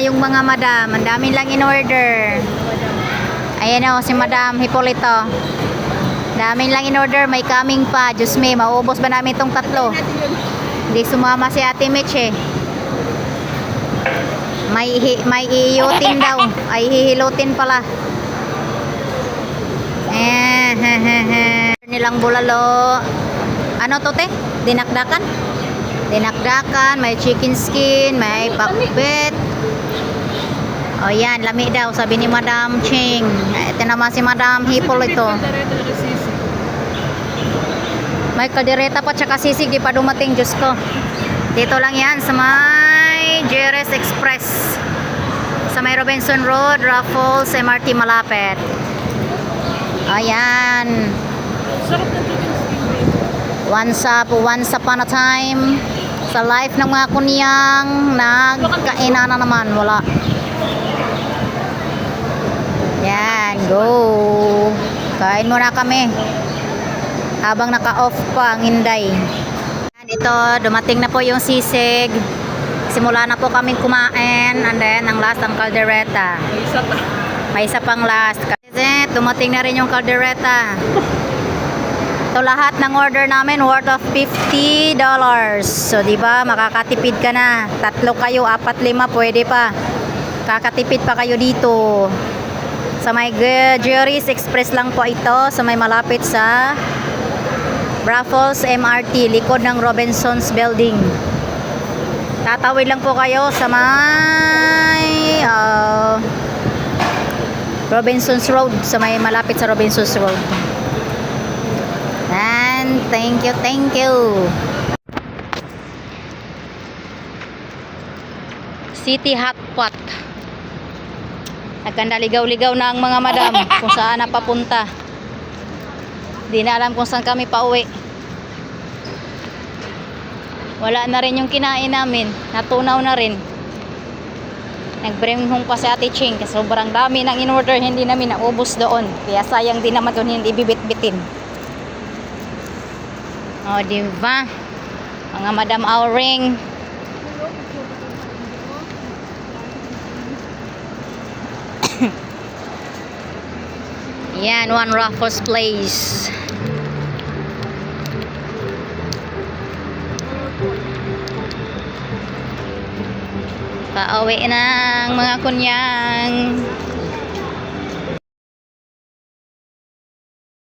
yung mga madam. Ang dami lang in order. Ayan o, si Madam Hipolito. Dami lang in order. May coming pa. Diyos me, maubos ba namin itong tatlo? Hindi sumama si Ate Mitch eh. May iiyutin daw. Ay hihilutin pala. Nilang bulalo. Ano to te? Dinakdakan? Dinakdakan. May chicken skin. May pakbet. O yan, lami daw. Sabi ni Madam Ching. Ito naman si Madam Hipolito. May kaldereta pa tsaka sisig. Di pa dumating. Diyos ko. Dito lang yan sa may Jerez Express. Sa may Robinson Road, Raffles, MRT malapit. Ayan. Once upon a time, sa life ng mga kunyang, nagkainan na naman. Wala. Yan, go. Kain muna kami. Habang naka-off pa ang Inday. Yan, ito, dumating na po yung sisig. Simula na po kaming kumain. And then, ang last, ang caldereta. May isa pang last. Kasi, dumating na rin yung caldereta. Ito lahat ng order namin worth of $50. So, di ba, makakatipid ka na. 3 kayo, 4, 5, pwede pa. Kakatipid pa kayo dito. Sa may Jerez Express lang po ito. Sa may malapit sa Raffles MRT, likod ng Robinson's Building. Tatawid lang po kayo sa may Robinson's Road. Sa may malapit sa Robinson's Road. And thank you, thank you. City Hotpot. Nagkandaligaw-ligaw na ang mga madam kung saan napapunta. Di na alam kung saan kami pauwi. Wala na rin yung kinain namin. Natunaw na rin. Nag-bring home pa si Ate Ching kasi sobrang dami ng in-order, hindi namin naubos doon. Kaya sayang din naman kung hindi bibit-bitin. O, diba? Mga Madam Auring. Yan, One Raffles Place. Pauwi ng mga kunyang.